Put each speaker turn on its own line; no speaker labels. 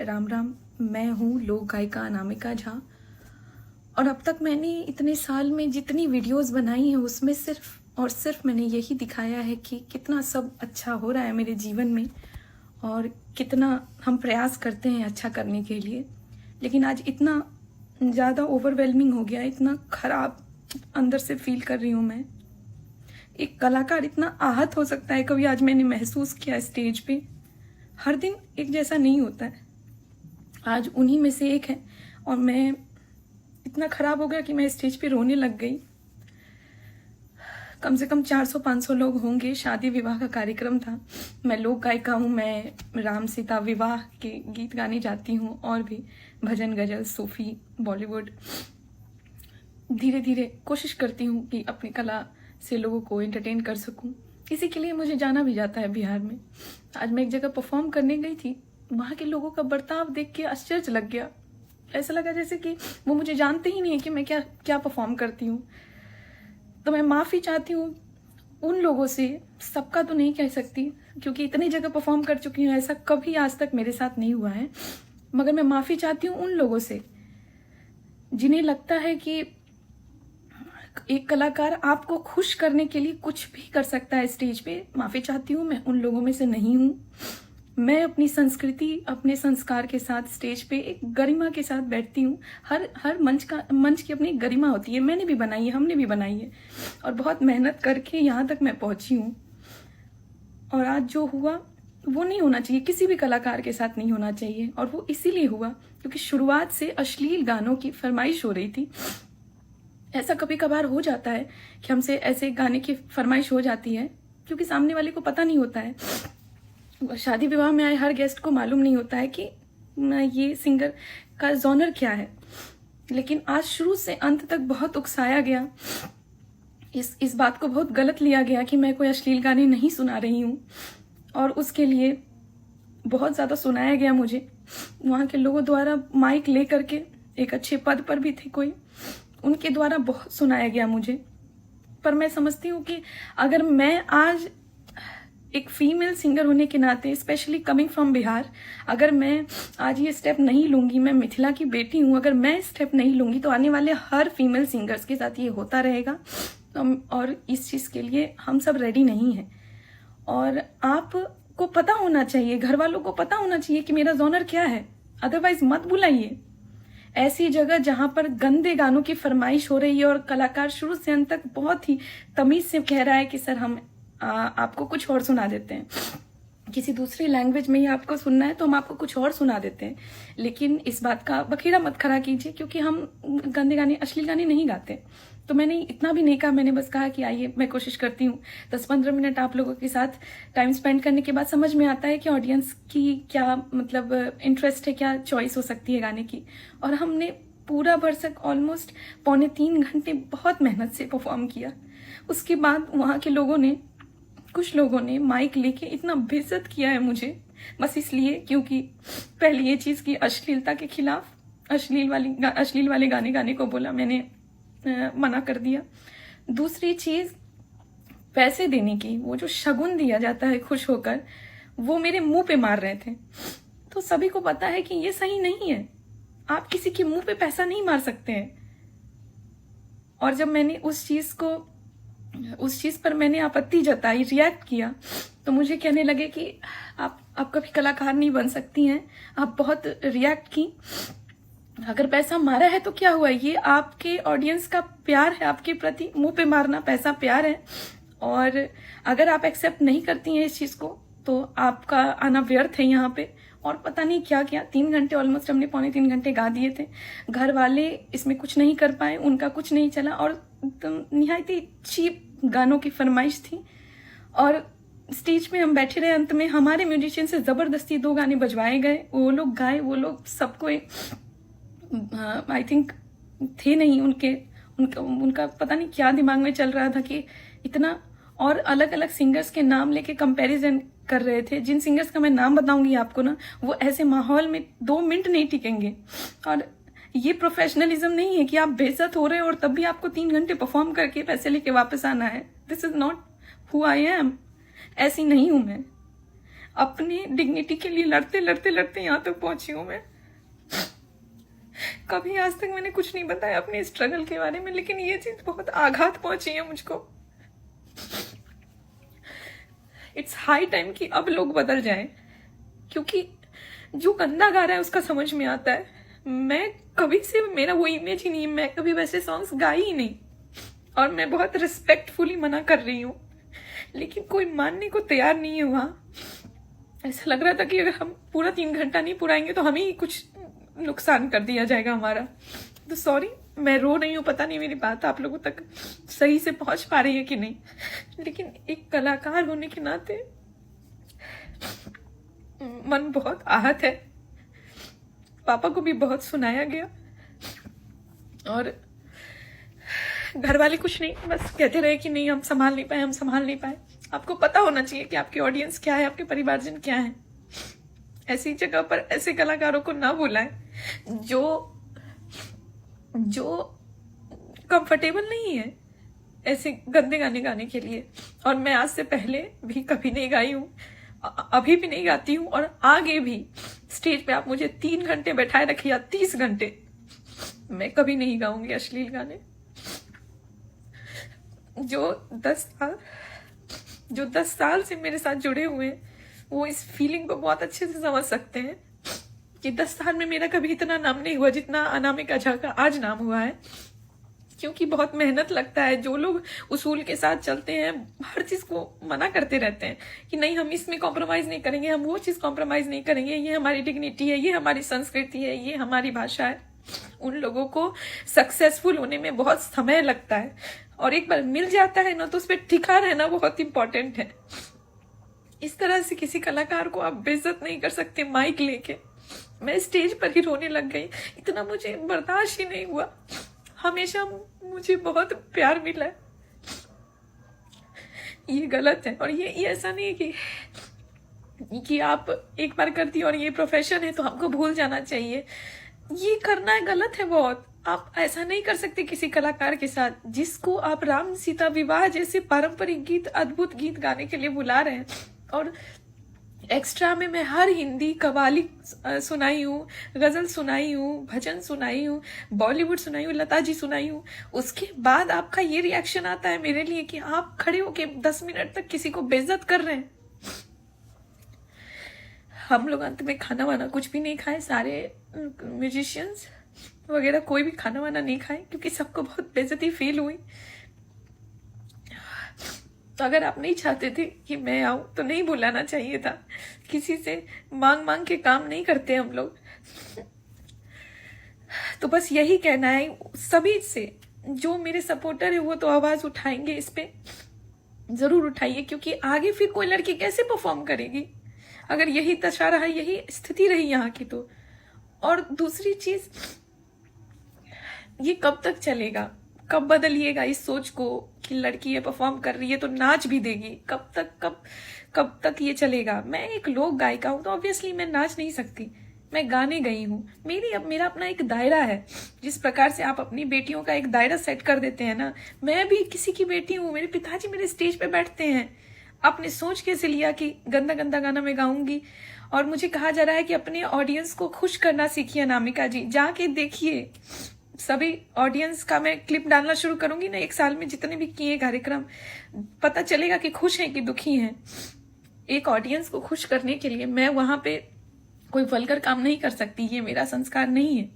राम राम। मैं हूँ लोक गायिका अनामिका झा। और अब तक मैंने इतने साल में जितनी वीडियोस बनाई हैं उसमें सिर्फ और सिर्फ मैंने यही दिखाया है कि कितना सब अच्छा हो रहा है मेरे जीवन में और कितना हम प्रयास करते हैं अच्छा करने के लिए। लेकिन आज इतना ज़्यादा ओवरवेलमिंग हो गया, इतना खराब अंदर से फील कर रही हूँ मैं। एक कलाकार इतना आहत हो सकता है कभी, आज मैंने महसूस किया स्टेज पे। हर दिन एक जैसा नहीं होता है, आज उन्हीं में से एक है। और मैं इतना खराब हो गया कि मैं स्टेज पे रोने लग गई। कम से कम 400-500 लोग होंगे, शादी विवाह का कार्यक्रम था। मैं लोक गायिका हूँ, मैं राम सीता विवाह के गीत गाने जाती हूँ और भी भजन, गजल, सूफी, बॉलीवुड। धीरे धीरे कोशिश करती हूँ कि अपनी कला से लोगों को एंटरटेन कर सकूँ। इसी के लिए मुझे जाना भी जाता है बिहार में। आज मैं एक जगह परफॉर्म करने गई थी, वहाँ के लोगों का बर्ताव देख के आश्चर्य लग गया। ऐसा लगा जैसे कि वो मुझे जानते ही नहीं है कि मैं क्या क्या परफॉर्म करती हूँ। तो मैं माफ़ी चाहती हूँ उन लोगों से, सबका तो नहीं कह सकती क्योंकि इतनी जगह परफॉर्म कर चुकी हूँ, ऐसा कभी आज तक मेरे साथ नहीं हुआ है। मगर मैं माफ़ी चाहती हूँ उन लोगों से जिन्हें लगता है कि एक कलाकार आपको खुश करने के लिए कुछ भी कर सकता है स्टेज पे। माफ़ी चाहती हूँ, मैं उन लोगों में से नहीं हूँ। मैं अपनी संस्कृति, अपने संस्कार के साथ स्टेज पे एक गरिमा के साथ बैठती हूँ। हर मंच की अपनी गरिमा होती है। मैंने भी बनाई है, हमने भी बनाई है और बहुत मेहनत करके यहाँ तक मैं पहुँची हूँ। और आज जो हुआ वो नहीं होना चाहिए, किसी भी कलाकार के साथ नहीं होना चाहिए। और वो इसीलिए हुआ क्योंकि शुरुआत से अश्लील गानों की फरमाइश हो रही थी। ऐसा कभी कभार हो जाता है कि हमसे ऐसे गाने की फरमाइश हो जाती है क्योंकि सामने वाले को पता नहीं होता है। शादी विवाह में आए हर गेस्ट को मालूम नहीं होता है कि ये सिंगर का जॉनर क्या है। लेकिन आज शुरू से अंत तक बहुत उकसाया गया, इस बात को बहुत गलत लिया गया कि मैं कोई अश्लील गाने नहीं सुना रही हूँ। और उसके लिए बहुत ज़्यादा सुनाया गया मुझे वहाँ के लोगों द्वारा। माइक ले करके, एक अच्छे पद पर भी थे कोई, उनके द्वारा बहुत सुनाया गया मुझे। पर मैं समझती हूँ कि अगर मैं आज एक फीमेल सिंगर होने के नाते, स्पेशली कमिंग फ्रॉम बिहार, अगर मैं आज ये स्टेप नहीं लूंगी, मैं मिथिला की बेटी हूँ, अगर मैं स्टेप नहीं लूंगी तो आने वाले हर फीमेल सिंगर्स के साथ ये होता रहेगा। और इस चीज़ के लिए हम सब रेडी नहीं हैं। और आपको पता होना चाहिए, घर वालों को पता होना चाहिए कि मेरा जॉनर क्या है। अदरवाइज मत बुलाइए ऐसी जगह जहां पर गंदे गानों की फरमाइश हो रही है और कलाकार शुरू से अंत तक बहुत ही तमीज से कह रहा है कि सर हम आपको कुछ और सुना देते हैं, किसी दूसरी लैंग्वेज में ही आपको सुनना है तो हम आपको कुछ और सुना देते हैं। लेकिन इस बात का बखेड़ा मत खड़ा कीजिए क्योंकि हम गंदे गाने, अश्लील गाने नहीं गाते। तो मैंने इतना भी नहीं कहा, मैंने बस कहा कि आइए मैं कोशिश करती हूँ 10-15 मिनट आप लोगों के साथ टाइम स्पेंड करने के बाद समझ में आता है कि ऑडियंस की क्या मतलब इंटरेस्ट है, क्या चॉइस हो सकती है गाने की। और हमने पूरा बरसक ऑलमोस्ट 2.25 घंटे बहुत मेहनत से परफॉर्म किया। उसके बाद वहाँ के लोगों ने, कुछ लोगों ने माइक लेके इतना बेइज्जत किया है मुझे, बस इसलिए क्योंकि पहली ये चीज़ की अश्लीलता के खिलाफ अश्लील वाले गाने गाने को बोला, मैंने मना कर दिया। दूसरी चीज़ पैसे देने की, वो जो शगुन दिया जाता है खुश होकर, वो मेरे मुंह पे मार रहे थे। तो सभी को पता है कि ये सही नहीं है, आप किसी के मुंह पे पैसा नहीं मार सकते हैं। और जब मैंने उस चीज़ पर मैंने आपत्ति जताई, रिएक्ट किया, तो मुझे कहने लगे कि आप कभी कलाकार नहीं बन सकती हैं, आप बहुत रिएक्ट की। अगर पैसा मारा है तो क्या हुआ, ये आपके ऑडियंस का प्यार है आपके प्रति। मुंह पे मारना पैसा प्यार है। और अगर आप एक्सेप्ट नहीं करती हैं इस चीज़ को तो आपका आना व्यर्थ है यहाँ पे। और पता नहीं क्या क्या 3 घंटे ऑलमोस्ट हमने 2.25 घंटे गा दिए थे। घर वाले इसमें कुछ नहीं कर पाए, उनका कुछ नहीं चला। और निहायत ही चीप गानों की फरमाइश थी। और स्टेज पे हम बैठे रहे, अंत में हमारे म्यूजिशियन से ज़बरदस्ती 2 गाने बजवाए गए। वो लोग गाए, वो लोग सबको आई थिंक थे नहीं, उनका पता नहीं क्या दिमाग में चल रहा था कि इतना। और अलग अलग सिंगर्स के नाम लेके कंपैरिजन कर रहे थे। जिन सिंगर्स का मैं नाम बताऊंगी आपको ना, वो ऐसे माहौल में 2 मिनट नहीं टिकेंगे। और ये प्रोफेशनलिज्म नहीं है कि आप बेइज्जत हो रहे हो और तब भी आपको 3 घंटे परफॉर्म करके पैसे लेके वापस आना है। This is not who I am. ऐसी नहीं हूं मैं। अपनी डिग्निटी के लिए लड़ते लड़ते लड़ते यहाँ तक पहुंची हूँ मैं। कभी आज तक मैंने कुछ नहीं बताया अपने स्ट्रगल के बारे में, लेकिन ये चीज बहुत आघात पहुंची है मुझको। इट्स हाई टाइम कि अब लोग बदल जाएं, क्योंकि जो गंदा गा रहा है उसका समझ में आता है। मैं कभी से, मेरा वो इमेज ही नहीं, मैं कभी वैसे सॉन्ग्स गाई ही नहीं, और मैं बहुत रिस्पेक्टफुली मना कर रही हूँ, लेकिन कोई मानने को तैयार नहीं हुआ। ऐसा लग रहा था कि अगर हम पूरा 3 घंटा नहीं पुराएंगे तो हमें ही कुछ नुकसान कर दिया जाएगा हमारा। तो सॉरी, मैं रो रही हूँ, पता नहीं मेरी बात आप लोगों तक सही से पहुंच पा रही है कि नहीं, लेकिन एक कलाकार होने के नाते मन बहुत आहत है। पापा को भी बहुत सुनाया गया, और घर वाले कुछ नहीं, बस कहते रहे कि नहीं हम संभाल नहीं पाए, हम संभाल नहीं पाए। आपको पता होना चाहिए कि आपकी ऑडियंस क्या है, आपके परिवारजन क्या है। ऐसी जगह पर ऐसे कलाकारों को ना बुलाएं जो कंफर्टेबल नहीं है ऐसे गंदे गाने गाने के लिए। और मैं आज से पहले भी कभी नहीं गाई हूँ, अभी भी नहीं गाती हूँ, और आगे भी स्टेज पे आप मुझे 3 घंटे बैठाए रखिए या 30 घंटे, मैं कभी नहीं गाऊंगी अश्लील गाने। जो 10 साल से मेरे साथ जुड़े हुए हैं वो इस फीलिंग को बहुत अच्छे से समझ सकते हैं कि 10 साल में मेरा कभी इतना नाम नहीं हुआ जितना अनामिका झा का आज नाम हुआ है। क्योंकि बहुत मेहनत लगता है। जो लोग उसूल के साथ चलते हैं हर चीज को मना करते रहते हैं कि नहीं हम इसमें कॉम्प्रोमाइज नहीं करेंगे, हम वो चीज कॉम्प्रोमाइज नहीं करेंगे, ये हमारी डिग्निटी है, ये हमारी संस्कृति है, ये हमारी भाषा है। उन लोगों को सक्सेसफुल होने में बहुत समय लगता है, और एक बार मिल जाता है ना तो उस पर टिका रहना बहुत इंपॉर्टेंट है। इस तरह से किसी कलाकार को आप बेइज्जत नहीं कर सकते माइक लेके। मैं स्टेज पर ही रोने लग गई, इतना मुझे बर्दाश्त ही नहीं हुआ। हमेशा मुझे बहुत प्यार मिला है, ये गलत है। और ये ऐसा नहीं है कि आप एक बार कर दी और ये प्रोफेशन है तो हमको भूल जाना चाहिए। ये करना है गलत है बहुत। आप ऐसा नहीं कर सकते किसी कलाकार के साथ जिसको आप राम सीता विवाह जैसे पारंपरिक गीत, अद्भुत गीत गाने के लिए बुला रहे हैं। और एक्स्ट्रा में मैं हर हिंदी कव्वाली सुनाई हूँ, गजल सुनाई हूँ, भजन सुनाई हूँ, बॉलीवुड सुनाई हूँ, लता जी सुनाई हूँ। उसके बाद आपका ये रिएक्शन आता है मेरे लिए कि आप खड़े होके 10 मिनट तक किसी को बेइज्जत कर रहे हैं। हम लोग अंत में खाना वाना कुछ भी नहीं खाए, सारे म्यूजिशियंस वगैरह कोई भी खाना वाना नहीं खाए, क्योंकि सबको बहुत बेइज्जती फील हुई। तो अगर आप नहीं चाहते थे कि मैं आऊं तो नहीं बुलाना चाहिए था। किसी से मांग मांग के काम नहीं करते हम लोग। तो बस यही कहना है सभी से, जो मेरे सपोर्टर है वो तो आवाज उठाएंगे, इस पे जरूर उठाइए, क्योंकि आगे फिर कोई लड़की कैसे परफॉर्म करेगी अगर यही दशा रहा, यही स्थिति रही यहाँ की तो। और दूसरी चीज, ये कब तक चलेगा, कब बदलिएगा इस सोच को कि लड़की ये परफॉर्म कर रही है तो नाच भी देगी। कब तक ये चलेगा। मैं एक लोक गायिका हूं तो ऑब्वियसली मैं नाच नहीं सकती, मैं गाने गई हूँ। मेरा अपना एक दायरा है। जिस प्रकार से आप अपनी बेटियों का एक दायरा सेट कर देते हैं ना, मैं भी किसी की बेटी हूँ। मेरे पिताजी मेरे स्टेज पे बैठते हैं। आपने सोच कैसे लिया कि गंदा गंदा गाना मैं गाऊंगी। और मुझे कहा जा रहा है कि अपने ऑडियंस को खुश करना सीखिए अनामिका जी, जाके देखिए। सभी ऑडियंस का मैं क्लिप डालना शुरू करूंगी ना 1 साल में, जितने भी किए कार्यक्रम, पता चलेगा कि खुश हैं कि दुखी हैं। एक ऑडियंस को खुश करने के लिए मैं वहां पे कोई वल्गर काम नहीं कर सकती, ये मेरा संस्कार नहीं है।